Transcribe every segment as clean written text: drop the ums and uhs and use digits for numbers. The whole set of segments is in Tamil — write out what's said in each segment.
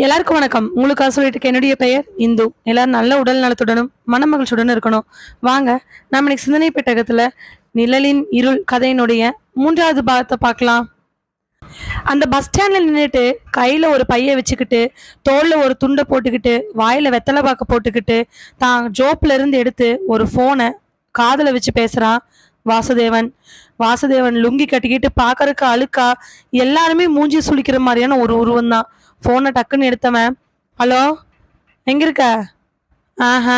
எல்லாருக்கும் வணக்கம். உங்களுக்காக சொல்லிட்டு என்னுடைய பெயர் இந்து. எல்லாரும் நல்ல உடல் நலத்துடனும் மனமகிழ்ச்சியுடனும் இருக்கணும். வாங்க, நம்ம இன்னைக்கு சிந்தனை பெட்டகத்துல நிழலின் இருள் கதையினுடைய 3வது பாகத்தை பார்க்கலாம். அந்த பஸ் ஸ்டாண்ட்ல நின்றுட்டு கையில ஒரு பைய வச்சுக்கிட்டு, தோல்ல ஒரு துண்டை போட்டுக்கிட்டு, வாயில வெத்தலை பாக்க போட்டுக்கிட்டு, தான் ஜோப்ல இருந்து எடுத்து ஒரு போனை காதுல வச்சு பேசுறான் வாசுதேவன். வாசுதேவன் லுங்கி கட்டிக்கிட்டு பாக்கறதுக்கு அழுக்கா, எல்லாருமே மூஞ்சி சுளிக்கிற மாதிரியான ஒரு உருவம் தான். ஃபோனை டக்குன்னு எடுத்தவன், ஹலோ, எங்க இருக்க? ஆஹா,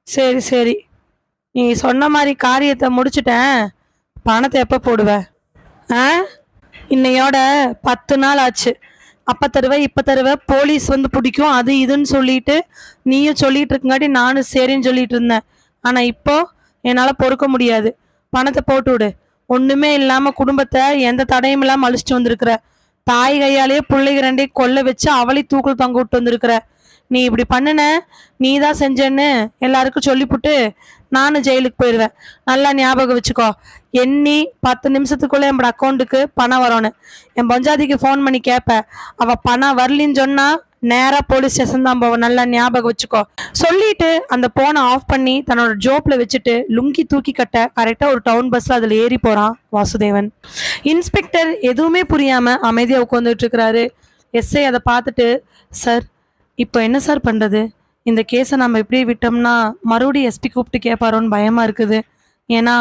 சரி சரி, நீ சொன்ன மாதிரி காரியத்தை முடிச்சுட்டேன். பணத்தை எப்போ போடுவ? ஆ, இன்னையோட 10 நாள் ஆச்சு. அப்போ தருவ இப்போ தருவ, போலீஸ் வந்து பிடிக்கும் அது இதுன்னு சொல்லிட்டு நீயும் சொல்லிட்டு இருக்கங்காட்டி நானும் சரின்னு சொல்லிட்டு இருந்தேன். ஆனால் இப்போ என்னால் பொறுக்க முடியாது. பணத்தை போட்டு விடு. ஒன்றுமே இல்லாமல் குடும்பத்தை எந்த தடையும் இல்லாமல் அழிச்சிட்டு வந்திருக்கிற. தாய் கையாலேயே பிள்ளைங்க ரெண்டையும் கொல்ல வச்சு அவளை தூக்கில் தொங்க விட்டு வந்திருக்கிற. நீ இப்படி பண்ணுன, நீ தான் செஞ்சேன்னு எல்லாருக்கும் சொல்லிப்புட்டு நானும் ஜெயிலுக்கு போயிடுவேன். நல்லா ஞாபகம் வச்சுக்கோ. எண்ணி 10 நிமிஷத்துக்குள்ள என் அக்கௌண்ட்டுக்கு பணம் வரணும். என் பஞ்சாதிக்கு ஃபோன் பண்ணி கேட்பேன். அவள் பணம் வரலின்னு சொன்னா நேரா போலீஸ் ஸ்டேஷன் தான் போவோம். நல்லா ஞாபகம் வச்சுக்கோ. சொல்லிட்டு அந்த போனை ஆஃப் பண்ணி தன்னோட ஜோப்ல வச்சுட்டு லுங்கி தூக்கி கட்ட கரெக்டா ஒரு டவுன் பஸ்ல அதுல ஏறி போறான் வாசுதேவன். இன்ஸ்பெக்டர் எதுவுமே புரியாம அமைதியா உட்காந்துட்டு இருக்கிறாரு. எஸ்ஐ அதை பார்த்துட்டு, சார் இப்போ என்ன சார் பண்றது? இந்த கேஸை நம்ம இப்படியே விட்டோம்னா மறுபடியும் எஸ்பி கூப்பிட்டு கேட்பாரோன்னு பயமா இருக்குது. ஏன்னா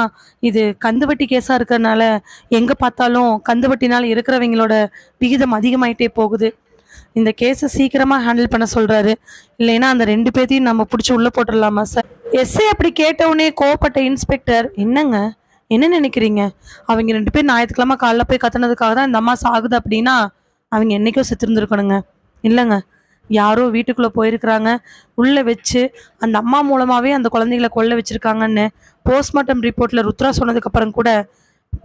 இது கந்துவட்டி கேஸா இருக்கிறதுனால எங்க பார்த்தாலும் கந்துவட்டினால இருக்கிறவங்களோட விகிதம் அதிகமாயிட்டே போகுது. இந்த கேஸை சீக்கிரமா ஹேண்டில் பண்ண சொல்றாரு. இல்லைன்னா அந்த 2 பேர்த்தையும் நம்ம பிடிச்சி உள்ள போட்டுடலாமா சார்? எஸ்ஐ அப்படி கேட்டவுடனே கோவப்பட்ட இன்ஸ்பெக்டர், என்னங்க என்ன நினைக்கிறீங்க? அவங்க 2 பேர் ஞாயிற்றுக்கிழமை காலைல போய் கத்துனதுக்காக தான் இந்த அம்மா சாகுது அப்படின்னா அவங்க என்னைக்கோ செத்துருந்துருக்கணுங்க. இல்லைங்க, யாரோ வீட்டுக்குள்ள போயிருக்கிறாங்க, உள்ள வச்சு அந்த அம்மா மூலமாவே அந்த குழந்தைகளை கொல்ல வச்சிருக்காங்கன்னு போஸ்ட்மார்ட்டம் ரிப்போர்ட்ல ருத்ரா சொன்னதுக்கு அப்புறம் கூட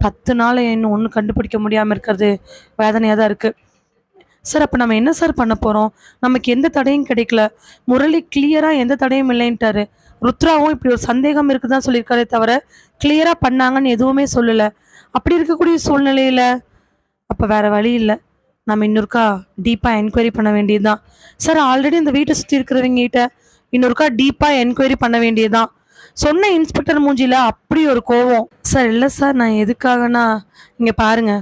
10 நாள் இன்னும் ஒன்றும் கண்டுபிடிக்க முடியாம இருக்கிறது வேதனையா தான் இருக்கு. சார், அப்போ நம்ம என்ன சார் பண்ண போகிறோம்? நமக்கு எந்த தடையும் கிடைக்கல. முரளி கிளியராக எந்த தடையும் இல்லைன்ட்டாரு. ருத்ராவும் இப்படி ஒரு சந்தேகம் இருக்குதான் சொல்லியிருக்காரே தவிர கிளியராக பண்ணாங்கன்னு எதுவுமே சொல்லலை. அப்படி இருக்கக்கூடிய சூழ்நிலையில் அப்போ வேற வழி இல்லை, நம்ம இன்னொருக்கா டீப்பாக என்கொயரி பண்ண வேண்டியதுதான். சார், ஆல்ரெடி இந்த வீட்டை சுற்றி இருக்கிறவங்கிட்ட இன்னொருக்கா டீப்பாக என்கொயரி பண்ண வேண்டியதுதான். சொன்ன இன்ஸ்பெக்டர் மூஞ்சியில் அப்படி ஒரு கோவம். சார், இல்லை சார், நான் எதுக்காகனா, இங்கே பாருங்க,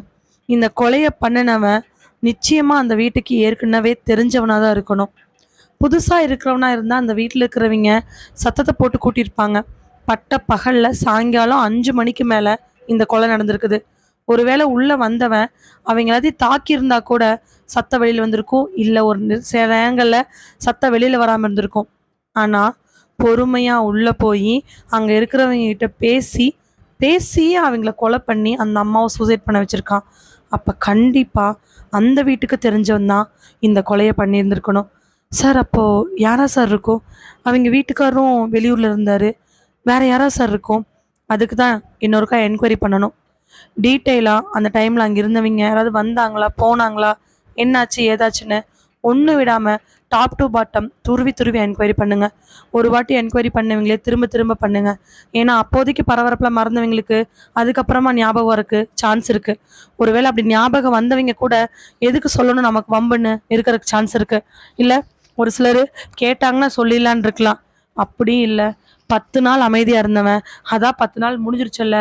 இந்த கொலையை பண்ணினவன் நிச்சயமா அந்த வீட்டுக்கு ஏற்கனவே தெரிஞ்சவனா தான் இருக்கணும். புதுசா இருக்கிறவனா இருந்தா அந்த வீட்டில் இருக்கிறவங்க சத்தத்தை போட்டு கூட்டியிருப்பாங்க. பட்ட பகல்ல சாயங்காலம் 5 மணிக்கு மேல இந்த கொலை நடந்திருக்குது. ஒருவேளை உள்ள வந்தவன் அவங்க எல்லாத்தையும் தாக்கியிருந்தா கூட சத்த வெளியில வந்திருக்கும். இல்லை ஒரு சில நேரங்கள்ல சத்த வெளியில வராம இருந்திருக்கும். ஆனா பொறுமையா உள்ள போய் அங்க இருக்கிறவங்க கிட்ட பேசி பேசி அவங்கள கொலை பண்ணி அந்த அம்மாவை சூசைட் பண்ண வச்சிருக்கான். அப்ப கண்டிப்பா அந்த வீட்டுக்கு தெரிஞ்சவன் தான் இந்த கொலையை பண்ணியிருந்திருக்கணும். சார், அப்போது யாரா சார் இருக்கும்? அவங்க வீட்டுக்காரரும் வெளியூரில் இருந்தார். வேறு யாரா சார் இருக்கும்? அதுக்கு தான் இன்னொருக்கா என்கொயரி பண்ணணும். டீட்டெயிலாக அந்த டைமில் அங்கே இருந்தவங்க யாராவது வந்தாங்களா, போனாங்களா, என்னாச்சு ஏதாச்சுன்னு ஒன்று விடாமல் டாப் டு பாட்டம் துருவி துருவி என்கொயரி பண்ணுங்க. ஒரு வாட்டி என்கொயரி பண்ணவங்களே திரும்ப திரும்ப பண்ணுங்க. ஏன்னா அப்போதைக்கு பரபரப்பில் மறந்தவங்களுக்கு அதுக்கப்புறமா ஞாபகம் வரக்கு சான்ஸ் இருக்கு. ஒருவேளை அப்படி ஞாபகம் வந்தவங்க கூட எதுக்கு சொல்லணும் நமக்கு வம்புன்னு இருக்கிறதுக்கு சான்ஸ் இருக்கு. இல்லை ஒரு சிலர் கேட்டாங்கன்னா சொல்லிடலான் இருக்கலாம். அப்படி இல்லை, 10 நாள் அமைதியாக இருந்தவன் அதான் 10 நாள் முடிஞ்சிருச்சல்ல,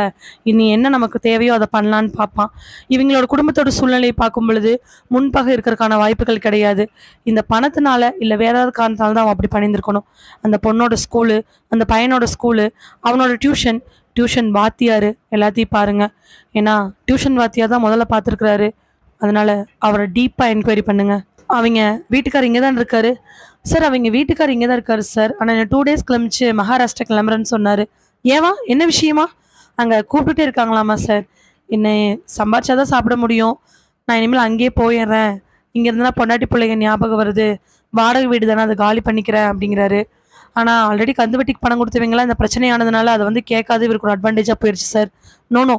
இனி என்ன நமக்கு தேவையோ அதை பண்ணலான்னு பார்ப்பான். இவங்களோட குடும்பத்தோட சூழ்நிலையை பார்க்கும் பொழுது முன்பகை இருக்கிறதுக்கான வாய்ப்புகள் கிடையாது. இந்த பணத்தினால இல்லை வேற ஏதாவது காரணத்தால தான் அவன் அப்படி பண்ணியிருந்திருக்கணும். அந்த பொண்ணோட ஸ்கூலு, அந்த பையனோட ஸ்கூலு, அவனோட டியூஷன் வாத்தியார் எல்லாத்தையும் பாருங்க. ஏன்னா டியூஷன் வாத்தியார் தான் முதல்ல பார்த்துருக்குறாரு. அதனால அவரை டீப்பாக என்கொயரி பண்ணுங்க. அவங்க வீட்டுக்கார் இங்கே தான் இருக்காரு. சார், அவங்க வீட்டுக்கார் இங்கே தான் இருக்காரு சார். ஆனால் என்ன 2 டேஸ் கிளம்பிச்சு மகாராஷ்டிரா கிளம்புறேன்னு சொன்னார். ஏவா, என்ன விஷயமா? அங்கே கூப்பிட்டுட்டே இருக்காங்களாமா சார். என்னை சம்பாரிச்சாதான் சாப்பிட முடியும், நான் இனிமேல் அங்கேயே போயிடுறேன், இங்கே இருந்தால் பொண்டாட்டி பிள்ளைங்க ஞாபகம் வருது, வாடகை வீடு தானே அதை காலி பண்ணிக்கிறேன் அப்படிங்கிறாரு. ஆனால் ஆல்ரெடி கந்துவட்டிக்கு பணம் கொடுத்தவங்களாம் இந்த பிரச்சனையானதுனால அதை கேட்காது இவருக்கு ஒரு அட்வான்டேஜாக போயிடுச்சு சார். நோ,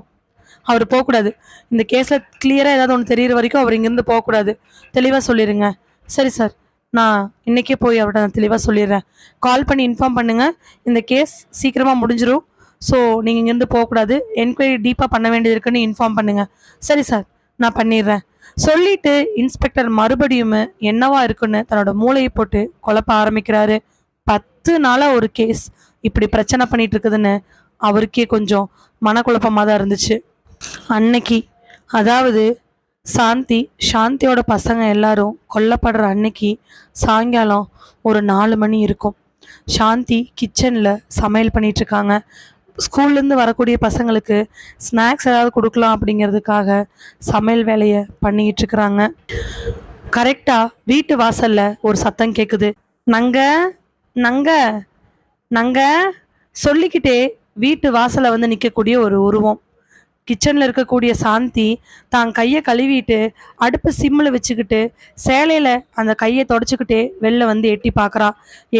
அவர் போகக்கூடாது. இந்த கேஸில் கிளியராக ஏதாவது ஒன்று தெரிகிற வரைக்கும் அவர் இங்கேருந்து போகக்கூடாது. தெளிவாக சொல்லிடுங்க. சரி சார், நான் இன்றைக்கே போய் அவர்கிட்ட நான் தெளிவாக சொல்லிடுறேன். கால் பண்ணி இன்ஃபார்ம் பண்ணுங்கள். இந்த கேஸ் சீக்கிரமாக முடிஞ்சிடும். ஸோ நீங்கள் இங்கேருந்து போகக்கூடாது. என்கொயரி டீப்பாக பண்ண வேண்டியது இருக்குன்னு இன்ஃபார்ம் பண்ணுங்கள். சரி சார், நான் பண்ணிடுறேன். சொல்லிட்டு இன்ஸ்பெக்டர் மறுபடியும் என்னவா இருக்குன்னு தன்னோட மூளையை போட்டு குழப்ப ஆரம்பிக்கிறாரு. 10 நாளா ஒரு கேஸ் இப்படி பிரச்சனை பண்ணிட்டு இருக்குதுன்னு அவருக்கே கொஞ்சம் மனக்குழப்பமாக தான் இருந்துச்சு. அன்னைக்கு, அதாவது சாந்தியோட பசங்க எல்லாரும் கொல்லப்படுற அன்னைக்கு சாயங்காலம் ஒரு 4 மணி இருக்கும். சாந்தி கிச்சனில் சமையல் பண்ணிட்டு இருக்காங்க. ஸ்கூல்லேருந்து வரக்கூடிய பசங்களுக்கு ஸ்நாக்ஸ் ஏதாவது கொடுக்கலாம் அப்படிங்கிறதுக்காக சமையல் வேலையை பண்ணிக்கிட்டு இருக்கிறாங்க. கரெக்டாக வீட்டு வாசலில் ஒரு சத்தம் கேட்குது. நங்க நங்க நங்க சொல்லிக்கிட்டே வீட்டு வாசலை வந்து நிற்கக்கூடிய ஒரு உருவம். கிச்சனில் இருக்கக்கூடிய சாந்தி தான் கையை கழுவிட்டு அடுப்பு சிம்மில் வச்சுக்கிட்டு சேலையில் அந்த கையை தொடச்சிக்கிட்டே வெளில வந்து எட்டி பார்க்குறா.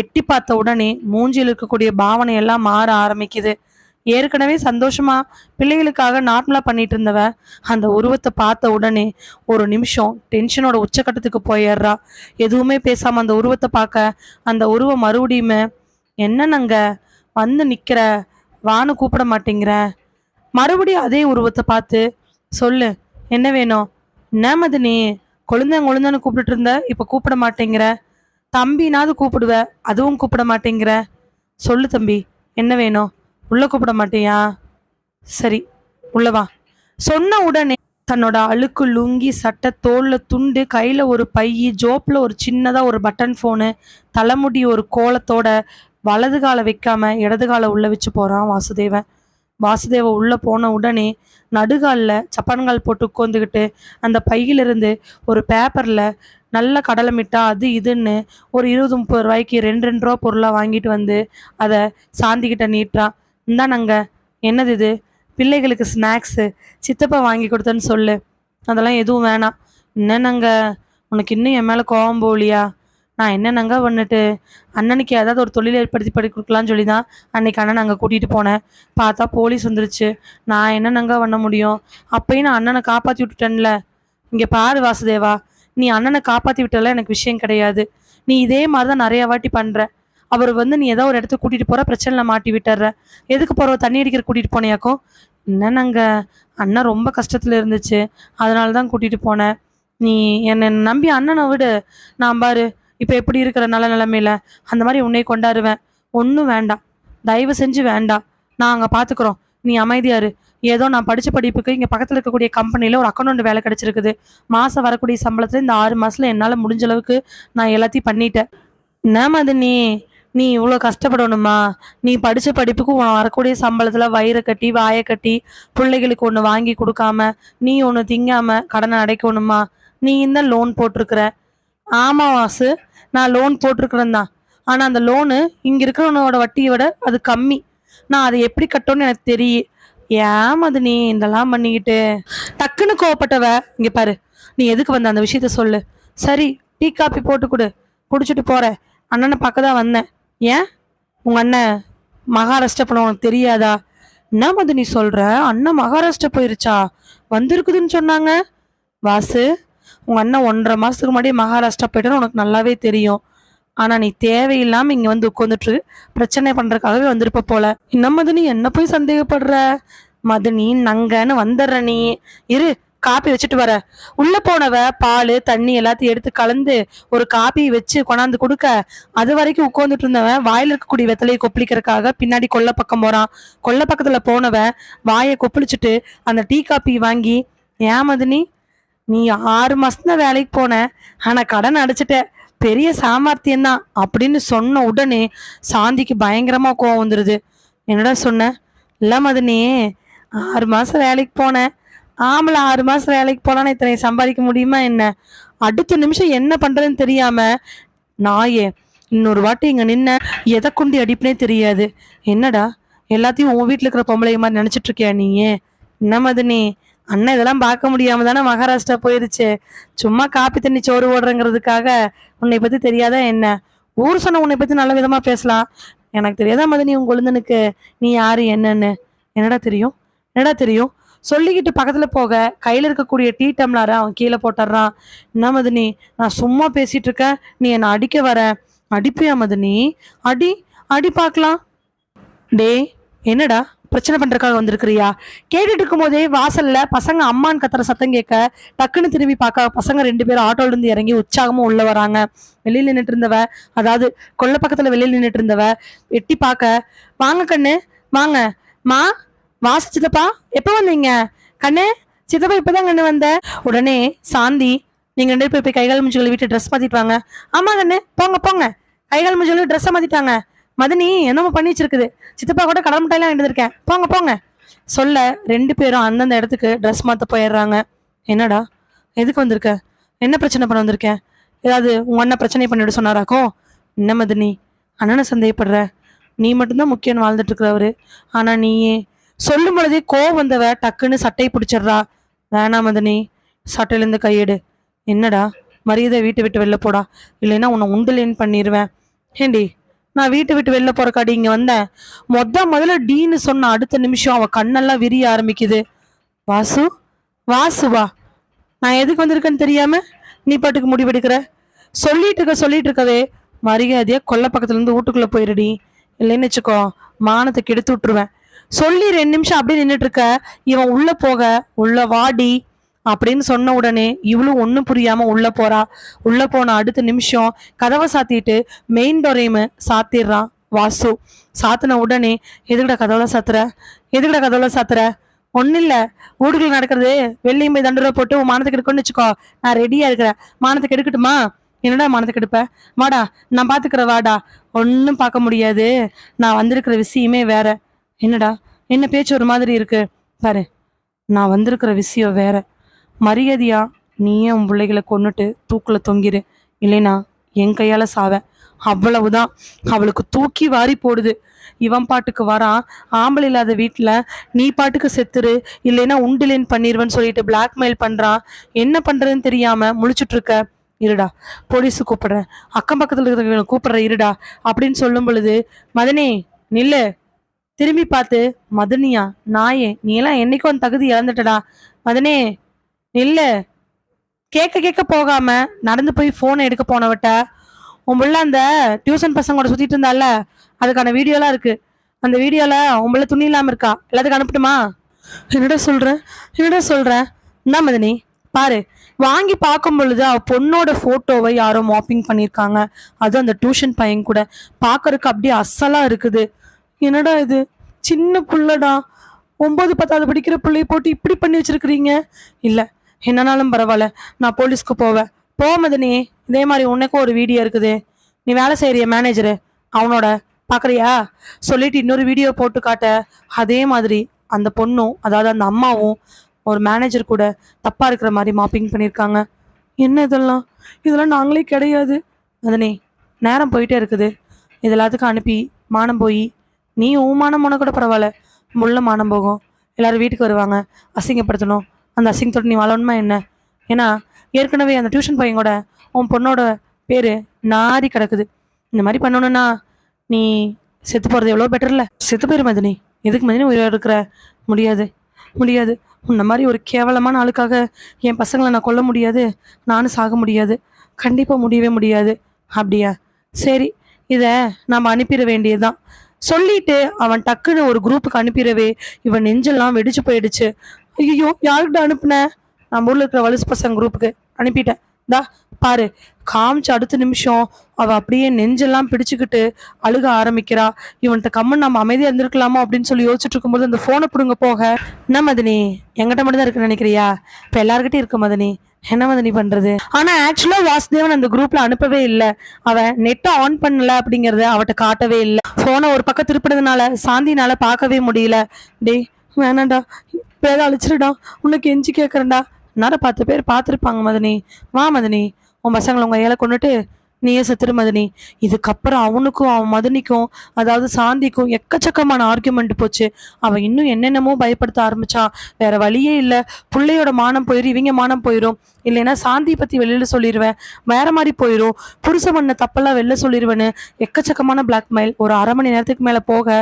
எட்டி பார்த்த உடனே மூஞ்சியில் இருக்கக்கூடிய பாவனை எல்லாம் மாற ஆரம்பிக்குது. ஏற்கனவே சந்தோஷமா பிள்ளைகளுக்காக நார்மலாக பண்ணிட்டு இருந்தவ அந்த உருவத்தை பார்த்த உடனே ஒரு நிமிஷம் டென்ஷனோட உச்சக்கட்டத்துக்கு போயிடுறா. எதுவுமே பேசாம அந்த உருவத்தை பார்க்க அந்த உருவம் மறுபடியுமே, என்ன நங்க வந்து நிற்கிற, வான்னு கூப்பிட மாட்டேங்கிற? மறுபடியும் அதே உருவத்தை பார்த்து, சொல்லு என்ன வேணும்? என்ன மதினி, கொழுந்தன்னு கூப்பிட்டு இருந்த, இப்போ கூப்பிட மாட்டேங்கிற? தம்பினாவது கூப்பிடுவ, அதுவும் கூப்பிட மாட்டேங்கிற. சொல்லு தம்பி, என்ன வேணும்? உள்ள கூப்பிட மாட்டியா? சரி உள்ளவா. சொன்ன உடனே தன்னோட அழுக்கு லுங்கி, சட்டை, தோல்ல துண்டு, கையில ஒரு பை, ஜோப்ல ஒரு சின்னதா ஒரு பட்டன் ஃபோனு, தலைமுடி ஒரு கோலத்தோட வலது காலை வைக்காம இடது காலை உள்ள வச்சு போறான் வாசுதேவன் உள்ள போன உடனே நடுகாலில் சப்பான்கால் போட்டு உட்காந்துக்கிட்டு அந்த பையிலிருந்து ஒரு பேப்பரில் நல்ல கடலை மிட்டா அது இதுன்னு ஒரு 20-30 ரூபாய்க்கு 2 ரூபா பொருளாக வாங்கிட்டு வந்து அதை சாந்திக்கிட்ட நீட்டுறான். இந்தானங்க, என்னது இது? பிள்ளைகளுக்கு ஸ்நாக்ஸு சித்தப்பா வாங்கி கொடுத்தேன்னு சொல்லு. அதெல்லாம் எதுவும் வேணாம். என்னன்னங்க, உனக்கு இன்னும் என் மேலே கோவம் போகலையா? நான் என்னன்னங்க பண்ணிட்டு, அண்ணனுக்கு ஏதாவது ஒரு தொழில் ஏற்படுத்தி படி கொடுக்கலான்னு சொல்லி தான் அன்னைக்கு அண்ணன் அங்கே கூட்டிகிட்டு போனேன். பார்த்தா போலீஸ் வந்துருச்சு. நான் என்னன்னங்க பண்ண முடியும்? அப்பயும் நான் அண்ணனை காப்பாற்றி விட்டுட்டேன்ல. இங்கே பாரு வாசுதேவா, நீ அண்ணனை காப்பாற்றி விட்டல எனக்கு விஷயம் கிடையாது. நீ இதே மாதிரி தான் நிறையா வாட்டி பண்ணுற. அவர் வந்து நீ ஏதோ ஒரு இடத்துக்கு கூட்டிகிட்டு போகிற, பிரச்சனையில் மாட்டி விட்டுற. எதுக்கு போகிற? தண்ணி அடிக்கிற கூட்டிகிட்டு போனேயாக்கும். என்னன்னங்க, அண்ணன் ரொம்ப கஷ்டத்தில் இருந்துச்சு, அதனால தான் கூட்டிகிட்டு போனேன். நீ என்னை நம்பி அண்ணனை விடு. நான் பாரு இப்போ எப்படி இருக்கிற நல்ல நிலைமையில அந்த மாதிரி உன்னை கொண்டாடுவேன். ஒன்றும் வேண்டாம், தயவு செஞ்சு வேண்டாம். நான் அங்கே பார்த்துக்குறோம், நீ அமைதியாரு. ஏதோ நான் படித்த படிப்புக்கு இங்கே பக்கத்தில் இருக்கக்கூடிய கம்பெனியில் ஒரு அக்கௌண்ட் வேலை கிடச்சிருக்குது. மாதம் வரக்கூடிய சம்பளத்தில் இந்த 6 மாதத்தில் என்னால் முடிஞ்ச அளவுக்கு நான் எல்லாத்தையும் பண்ணிட்டேன். என்ன மாதிரி நீ இவ்வளோ கஷ்டப்படணுமா? நீ படித்த படிப்புக்கு வரக்கூடிய சம்பளத்தில் வயிறை கட்டி வாயை கட்டி பிள்ளைகளுக்கு ஒன்று வாங்கி கொடுக்காம நீ ஒன்று திங்காமல் கடனை அடைக்கணுமா? நீ இந்த லோன் போட்டிருக்கிற. ஆமாம் வாசு, நான் லோன் போட்டிருக்கிறேன் தான். ஆனால் அந்த லோனு இங்கே இருக்கிறவனோட வட்டியை விட அது கம்மி. நான் அதை எப்படி கட்டணும்னு எனக்கு தெரியும். ஏன் அது நீ இதெல்லாம் பண்ணிக்கிட்டு? டக்குன்னு கோவப்பட்டவ, இங்கே பாரு, நீ எதுக்கு வந்த அந்த விஷயத்த சொல்லு. சரி, டீ காப்பி போட்டு கொடு, குடிச்சிட்டு போகிறேன். அண்ணனை பார்க்க தான் வந்தேன். ஏன் உங்கள் அண்ணன் மகாராஷ்டிரா போன உனக்கு தெரியாதா? என்ன மது நீ சொல்கிற? அண்ணன் மகாராஷ்டிரா போயிருச்சா? வந்திருக்குதுன்னு சொன்னாங்க. வாசு, உங்கள் அண்ணன் 1.5 மாதத்துக்கு முன்னாடி மகாராஷ்டிரா போயிட்டேன்னு உனக்கு நல்லாவே தெரியும். ஆனால் நீ தேவையில்லாமல் இங்கே வந்து உட்காந்துட்டு பிரச்சனை பண்ணுறதுக்காகவே வந்திருப்ப போல. இன்னும் மதுனி என்ன போய் சந்தேகப்படுற? மதுனி நங்கன்னு வந்துடுற. நீ இரு, காப்பி வச்சுட்டு வர. உள்ள போனவ பால் தண்ணி எல்லாத்தையும் எடுத்து கலந்து ஒரு காப்பி வச்சு கொண்டாந்து கொடுக்க, அது வரைக்கும் உட்காந்துட்டு இருந்தவன் வாயில் இருக்கக்கூடிய வெத்தலையை கொப்பளிக்கிறதுக்காக பின்னாடி கொல்லை பக்கம் போறான். கொல்லை பக்கத்துல போனவன் வாயை கொப்பளிச்சுட்டு அந்த டீ காப்பி வாங்கி, ஏன் மதுனி நீ 6 மாசம் வேலைக்கு போன, ஆனா கடன் அடைச்சிட்ட, பெரிய சாமர்த்தியம்தான் அப்படின்னு சொன்ன உடனே சாந்திக்கு பயங்கரமா கோவம் வந்துடுது. என்னடா சொன்ன? இல்லை மதுனி, 6 மாசம் வேலைக்கு போனேன். ஆம்பளை 6 மாசம் வேலைக்கு போனான்னு இத்தனை சம்பாதிக்க முடியுமா என்ன? அடுத்த நிமிஷம் என்ன பண்றதுன்னு தெரியாம நாயே இன்னொரு வாட்டி இங்க நின்ன எதை கொண்டு அடிப்புனே தெரியாது. என்னடா எல்லாத்தையும் உன் வீட்டுல இருக்கிற பொம்பளை மாதிரி நினைச்சிட்டு இருக்கியா நீ? என்ன மதுனி, அண்ணன் இதெல்லாம் பார்க்க முடியாம தானே மகாராஷ்டிரா போயிருச்சு. சும்மா காப்பி தண்ணி சோறு ஓடுறங்கிறதுக்காக உன்னை பத்தி தெரியாதா என்ன? ஊர் சொன்ன உன்னை பத்தி நல்ல விதமா பேசலாம். எனக்கு தெரியாதா மதுனி உன் கொழுந்தனுக்கு நீ யாரு என்னன்னு? என்னடா தெரியும் சொல்லிக்கிட்டு பக்கத்துல போக கையில இருக்கக்கூடிய டீ டம்ளரை அவன் கீழே போட்டுறான். என்ன மதுனி, நான் சும்மா பேசிட்டு இருக்கேன், நீ என்னை அடிக்க வர? அடிப்பியா மதுனி? அடி அடி பார்க்கலாம். டே என்னடா பிரச்சனை பண்றதுக்காக வந்திருக்கிறியா? கேட்டுட்டு இருக்கும் போதே வாசல்ல பசங்க அம்மான்னு கத்துற சத்தம் கேட்க டக்குன்னு திரும்பி பார்க்க பசங்க 2 பேரும் ஆட்டோல இருந்து இறங்கி உற்சாகமா உள்ள வராங்க. வெளியில நின்னுட்டு இருந்தவ, அதாவது கொல்லை பக்கத்துல வெளியில நின்னுட்டு இருந்தவ எட்டி பார்க்க, வாங்க கண்ணு வாங்க. மா, வாசு சித்தப்பா எப்ப வந்தீங்க? கண்ணு, சித்தப்பா இப்பதான் கண்ணு வந்த. உடனே சாந்தி, நீங்க 2 பேர் போய் கைகால் மூஞ்சி கழுவிட்டு ட்ரெஸ் மாத்திட்டு வாங்க. ஆமா கண்ணு, போங்க போங்க. கைகால் மூஞ்சி கழுவி ட்ரெஸ்ஸை மாத்திட்டாங்க. மதனி என்னமோ பண்ணி வச்சிருக்குது. சித்தப்பா கூட கடல் மிட்டாயெல்லாம் வாங்கிட்டு இருக்கேன், போங்க போங்க சொல்ல 2 பேரும் அந்தந்த இடத்துக்கு ட்ரெஸ் மாத்த போயிடுறாங்க. என்னடா, எதுக்கு வந்திருக்க? என்ன பிரச்சனை பண்ண வந்திருக்கேன்? ஏதாவது உங்க அண்ணன் பிரச்சனை பண்ணிட்டு சொன்னாராக்கும்? என்ன மதனி, அண்ணனை சந்தேகப்படுற? நீ மட்டும்தான் முக்கியம் வாழ்ந்துட்டு இருக்கிறவரு. ஆனா நீயே சொல்லும் பொழுதே கோவம் வந்தவ டக்குன்னு சட்டையை பிடிச்சிடுறா. வேணாம் மதனி, சட்டையிலேருந்து கையெடு. என்னடா, மரியாதை வீட்டை விட்டு வெளில போடா, இல்லைன்னா உன்னை உண்டுலேன்னு பண்ணிடுவேன். ஏண்டி, நான் வீட்டை விட்டு வெளில போறக்காடி இங்க வந்தேன். முதல்ல டீன்னு சொன்ன அடுத்த நிமிஷம் அவ கண்ணெல்லாம் விரிய ஆரம்பிக்குது. வாசு, வாசுவா, நான் எதுக்கு வந்திருக்கேன்னு தெரியாம நீ பாட்டுக்கு முடிவெடுக்கிற? சொல்லிட்டு இருக்கவே மரியாதையா கொல்லை பக்கத்துல இருந்து வீட்டுக்குள்ள போயிருடி, இல்லைன்னு வச்சுக்கோ மானத்தை கெடுத்து விட்டுருவேன். சொல்லி 2 நிமிஷம் அப்படியே நின்றுட்டு இருக்க. இவன் உள்ள போக, உள்ள வாடி அப்படின்னு சொன்ன உடனே இவளும் ஒன்றும் புரியாம உள்ள போறா. உள்ள போன அடுத்த நிமிஷம் கதவை சாத்திட்டு மெயின் டோரையும் சாத்திடுறான் வாசு. சாத்தின உடனே, எதுக்குடா கதவுல சாத்துற? ஒன்னும் இல்ல, வீடுக்குள்ள நடக்கிறது வெள்ளியும் போய் தண்டரை போட்டு உன் மானத்துக்கு எடுக்கணும்னு வச்சுக்கோ. நான் ரெடியா இருக்கிறேன். மானத்துக்கு எடுக்கட்டுமா? என்னடா மானத்துக்கு எடுப்ப? வாடா, நான் பாத்துக்கிறேன், வாடா. ஒன்னும் பார்க்க முடியாது, நான் வந்திருக்கிற விஷயமே வேற. என்னடா, என்ன பேச்சு ஒரு மாதிரி இருக்கு பாரு. நான் வந்திருக்கிற விஷயம் வேற. மரியாதையா நீயே உன் பிள்ளைகளை கொன்னுட்டு தூக்குல தொங்கிரு, இல்லைனா என் கையால சாவேன். அவ்வளவுதான். அவளுக்கு தூக்கி வாரி போடுது. இவன் பாட்டுக்கு வரான். ஆம்பளை இல்லாத வீட்டுல நீ பாட்டுக்கு செத்துரு, இல்லைன்னா உண்டுலேன்னு பண்ணிடுவேன்னு சொல்லிட்டு பிளாக்மெயில் பண்றான். என்ன பண்றதுன்னு தெரியாம முழிச்சுட்டு இருக்க. இருடா, போலீஸு கூப்பிடுறேன், அக்கம் பக்கத்துல இருக்கிறவங்களை கூப்பிடுறேன், இருடா அப்படின்னு சொல்லும் பொழுது, மதனி நில்லு. திரும்பி பார்த்து, மதனியா நாயே, நீ எல்லாம் என்னைக்கும் அந்த தகுதி இழந்துட்டடா. மதனே நில்லு. கேட்க போகாம நடந்து போய் போனை எடுக்க போனவட்ட, உன் புள்ள அந்த டியூஷன் பசங்களோட சுத்திட்டு இருந்தால, அதுக்கான வீடியோலாம் இருக்கு. அந்த வீடியோல உன் புள்ள துணி இல்லாம இருக்கா, எல்லாத்துக்கும் அனுப்பட்டுமா? என்னடா சொல்ற? என்ன மதனி, பாரு. வாங்கி பார்க்கும் பொழுது அவ பொண்ணோட போட்டோவை யாரோ மாப்பிங் பண்ணியிருக்காங்க. அதுவும் அந்த டியூஷன் பையன் கூட. பார்க்கறதுக்கு அப்படியே அசலா இருக்குது. என்னடா இது, சின்ன புள்ளடா, 9, 10 படிக்கிற பிள்ளைய போட்டு இப்படி பண்ணி வச்சிருக்கிறீங்க. இல்ல, என்னன்னாலும் பரவாயில்ல, நான் போலீஸ்க்கு போவேன். போ மதனி. இதே மாதிரி உனக்கும் ஒரு வீடியோ இருக்குது. நீ வேலை செய்யறிய மேனேஜரு, அவனோட பாக்குறியா சொல்லிட்டு இன்னொரு வீடியோ போட்டு காட்ட. அதே மாதிரி அந்த பொண்ணும், அதாவது அந்த அம்மாவும் ஒரு மேனேஜர் கூட தப்பா இருக்கிற மாதிரி மாப்பிங் பண்ணியிருக்காங்க. என்ன இதெல்லாம் நாங்களே கிடையாது. மதனி, நேரம் போயிட்டே இருக்குது. இது எல்லாத்துக்கும் அனுப்பி மானம் போய், நீ உன் மானம் போன கூட பரவாயில்ல, முள்ள மானம் போகும். எல்லாரும் வீட்டுக்கு வருவாங்க, அசிங்கப்படுத்தணும். அந்த அசிங்கத்தோட நீ வளரணுமா என்ன? ஏன்னா ஏற்கனவே அந்த டியூஷன் பையன் கூட உன் பொண்ணோட பேரு நாரி கிடக்குது. இந்த மாதிரி பண்ணணும்னா நீ செத்து போறது எவ்வளோ பெட்டர் இல்லை? செத்து போயிரு மதினி. எதுக்கு மதினி உயிரோட இருக்கிற? முடியாது. உன்ன மாதிரி ஒரு கேவலமான ஆளுக்காக என் பசங்களை நான் கொல்ல முடியாது, நானும் சாக முடியாது, கண்டிப்பாக முடியவே முடியாது. அப்படியா, சரி, இதை நாம் அனுப்பிட வேண்டியதுதான் சொல்லிட்டு அவன் டக்குன்னு ஒரு குரூப்புக்கு அனுப்பிடவே இவன் நெஞ்செல்லாம் வெடிச்சு போயிடுச்சு. ஐயோ, யாருக்கிட்ட அனுப்புன? நம்ம ஊர்ல இருக்கிற வலுசு பசங்க குரூப்புக்கு அனுப்பிட்டேன். தா பாரு, காமிச்சு அடுத்த நிமிஷம் அவ அப்படியே நெஞ்செல்லாம் பிடிச்சுக்கிட்டு அழுக ஆரம்பிக்கிறா. இவன்கிட்ட கம்மன் நம்ம அமைதியா இருந்திருக்கலாமோ அப்படின்னு சொல்லி யோசிச்சுட்டு இருக்கும்போது அந்த போனை பிடுங்க போக, என்ன மதனி என்கிட்ட மட்டும் தான் இருக்குன்னு நினைக்கிறியா? இப்ப எல்லார்கிட்டையும் இருக்கு மதனி, என்ன மதனி பண்றது? ஆனா ஆக்சுவலா வாசுதேவன் அந்த குரூப்ல அனுப்பவே இல்லை. அவன் நெட்டை ஆன் பண்ணல அப்படிங்கறத அவட்ட காட்டவே இல்லை. போனை ஒரு பக்கம் திருப்பினதுனால சாந்தினால பார்க்கவே முடியல. டேய் வேணாண்டா, பேர அழிச்சிருடா, உனக்கு எஞ்சி கேட்கறேன்டா. நேரம் 10 பேர் பார்த்துருப்பாங்க மதனி. வா மதனி, உன் பசங்களை உங்க ஏழை கொண்டுட்டு நீயே செத்துரு மதனி. இதுக்கப்புறம் அவனுக்கும் அவன் மதனிக்கும், அதாவது சாந்திக்கும் எக்கச்சக்கமான ஆர்கியூமெண்ட் போச்சு. அவன் இன்னும் என்னென்னமோ பயப்படுத்த ஆரம்பிச்சான். வேற வழியே இல்லை. பிள்ளையோட மானம் போயிடும், இவங்க மானம் போயிடும், இல்லைன்னா சாந்தி பத்தி வெளியில சொல்லிடுவேன், வேற மாதிரி போயிடும், புருஷ பண்ண தப்பெல்லாம் வெளில சொல்லிடுவேன்னு எக்கச்சக்கமான பிளாக்மெயில். ஒரு 1/2 மணி நேரத்துக்கு மேல போக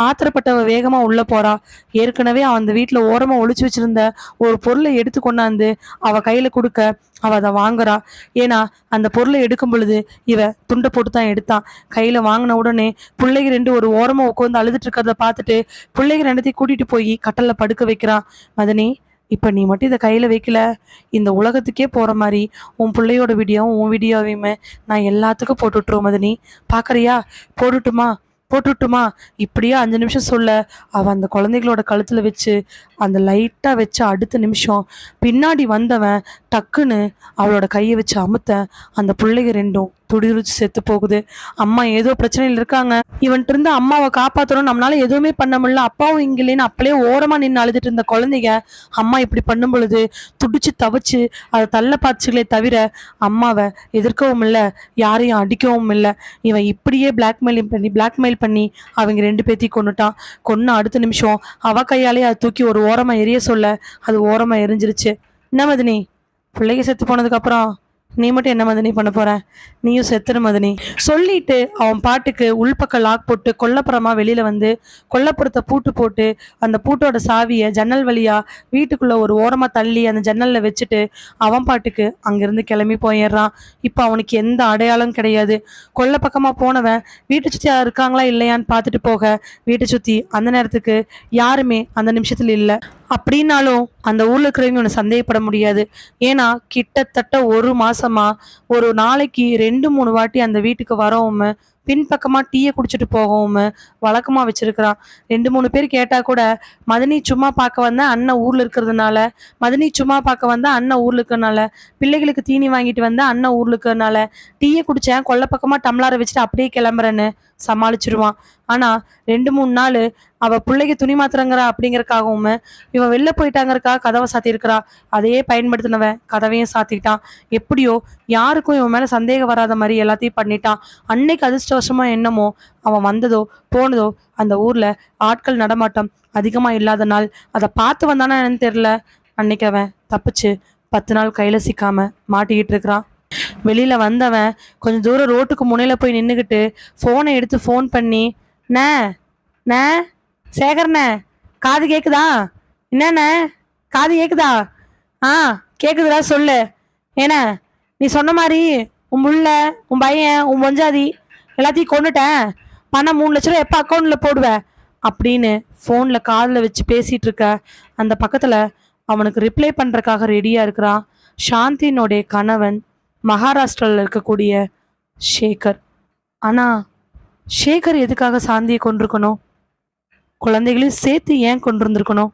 ஆத்திரப்பட்டவ வேகமா உள்ள போறா. ஏற்கனவே அவன் அந்த வீட்டுல ஓரமா ஒளிச்சு வச்சிருந்த ஒரு பொருளை எடுத்து கொண்டாந்து அவ கையில கொடுக்க அவள் அதை வாங்குறா. ஏன்னா அந்த பொருளை எடுக்கும் பொழுது இவ துண்டை போட்டு தான் எடுத்தான். கையில் வாங்கின உடனே பிள்ளைங்க ரெண்டு ஒரு ஓரமாக உட்காந்து அழுதுட்டு இருக்கிறத பார்த்துட்டு பிள்ளைங்க ரெண்டத்தையும் கூட்டிகிட்டு போய் கட்டலில் படுக்க வைக்கிறான். மதனி, இப்போ நீ மட்டும் இதை கையில் வைக்கல, இந்த உலகத்துக்கே போகிற மாதிரி உன் பிள்ளையோட வீடியோவும் உன் வீடியோவையுமே நான் எல்லாத்துக்கும் போட்டுவிட்ருவோம் மதனி. பார்க்குறியா? போட்டுட்டுமா போட்டுட்டுமா இப்படியே 5 நிமிஷம் சொல்ல அவள் அந்த குழந்தைகளோட கழுத்தில் வச்சு அந்த லைட்டாக வச்ச அடுத்த நிமிஷம் பின்னாடி வந்தவன் டக்குன்னு அவளோட கையை வச்சு அமுத்த அந்த பிள்ளைங்க ரெண்டும் துடிருச்சு செத்து போகுது. அம்மா ஏதோ பிரச்சனையில் இருக்காங்க, இவன்ட்டு இருந்து அம்மாவை காப்பாற்றணும், நம்மளால எதுவுமே பண்ண முடியல, அப்பாவும் இங்க இல்லைன்னு அப்பளே ஓரமா நின்று அழுதுட்டு இருந்த குழந்தைங்க அம்மா இப்படி பண்ணும் பொழுது துடிச்சு தவிச்சு அதை தள்ள பாய்ச்சுகளே தவிர அம்மாவை எதிர்க்கவும் இல்லை, யாரையும் அடிக்கவும் இல்லை. இவன் இப்படியே பிளாக்மெயில் பண்ணி அவங்க 2 பேத்தையும் கொன்னுட்டான். கொன்ன அடுத்த நிமிஷம் அவ கையாலே அதை தூக்கி ஒரு ஓரமா எரிய சொல்ல அது ஓரமா எரிஞ்சிருச்சு. என்ன மதினி, பிள்ளைங்க செத்து போனதுக்கு அப்புறம் நீ மட்டும் என்ன மதனி பண்ண போற? நீயும் செத்துரு மதனி சொல்லிட்டு அவன் பாட்டுக்கு உள்பக்கம் லாக் போட்டு கொல்லப்புறமா வெளியில வந்து கொல்லப்புறத்தை பூட்டு போட்டு அந்த பூட்டோட சாவியை ஜன்னல் வழியா வீட்டுக்குள்ள ஒரு ஓரமா தள்ளி அந்த ஜன்னல்ல வச்சுட்டு அவன் பாட்டுக்கு அங்கிருந்து கிளம்பி போயிடுறான். இப்போ அவனுக்கு எந்த அடையாளம் கிடையாது. கொல்ல பக்கமா போனவன் வீட்டை சுத்தி இருக்காங்களா இல்லையான்னு பார்த்துட்டு போக வீட்டை சுத்தி அந்த நேரத்துக்கு யாருமே அந்த நிமிஷத்துல இல்லை. அப்படின்னாலும் அந்த ஊர்ல இருக்கிறவங்க ஒன்று சந்தேகப்பட முடியாது. ஏன்னா கிட்டத்தட்ட 1 மாசமா ஒரு நாளைக்கு 2-3 வாட்டி அந்த வீட்டுக்கு வரவும் பின்பக்கமா டீயை குடிச்சிட்டு போகவும் வழக்கமா வச்சிருக்கிறான். 2-3 பேர் கேட்டா கூட மதனி சும்மா பார்க்க வந்த அண்ணன் ஊர்ல இருக்கிறதுனால, மதனி சும்மா பார்க்க வந்த அண்ணன் ஊர்ல இருக்கிறதுனால, பிள்ளைகளுக்கு தீனி வாங்கிட்டு வந்த அண்ணன் ஊர்ல இருக்கிறதுனால டீயை குடிச்சேன், கொல்ல பக்கமா டம்ளாரை வச்சுட்டு அப்படியே கிளம்புறேன்னு சமாளிச்சிருவான். ஆனா 2-3 நாள் அவ பிள்ளைக்கு துணி மாத்திரங்கிறா அப்படிங்கறக்காகவும் இவன் வெளில போயிட்டாங்கிறக்கா கதவை சாத்தியிருக்கிறா. அதையே பயன்படுத்தினவன் கதவையும் சாத்திட்டான். எப்படியோ யாருக்கும் இவன் மேல சந்தேகம் வராத மாதிரி எல்லாத்தையும் பண்ணிட்டான். அன்னைக்கு அதிர்ஷ்டவசமா என்னமோ அவன் வந்ததோ போனதோ அந்த ஊர்ல ஆட்கள் நடமாட்டம் அதிகமா இல்லாத நாள். அதை பார்த்து வந்தானா என்னன்னு தெரியல, அன்னைக்கு அவன் தப்பிச்சு 10 நாள் கையில சிக்காம மாட்டிக்கிட்டு இருக்கிறான். வெளியில வந்தவன் கொஞ்சம் தூரம் ரோட்டுக்கு முனையில போய் நின்றுக்கிட்டு ஃபோனை எடுத்து ஃபோன் பண்ணி, நே நே சேகர்ண்ணே, காது கேக்குதா? என்னண்ணே, காது கேக்குதா? ஆ கேக்குதுடா, சொல்லு. ஏண்ணே, நீ சொன்ன மாதிரி உன் புள்ள, உன் பையன், உன் பொஞ்சாதி எல்லாத்தையும் கொண்டுட்டேன், பணம் 3 லட்ச ரூபா எப்போ அக்கௌண்ட்டில் போடுவேன் அப்படின்னு ஃபோனில் காதில் வச்சு பேசிகிட்டு இருக்க அந்த பக்கத்தில் அவனுக்கு ரிப்ளை பண்ணுறக்காக ரெடியாக இருக்கிறான் சாந்தினுடைய கணவன், மகாராஷ்டிராவில் இருக்கக்கூடிய சேகர். ஆனால் சேகர் எதுக்காக சாந்தியை கொண்டிருக்கணும்? குழந்தைகளையும் சேர்த்து ஏன் கொண்டிருந்திருக்கணும்?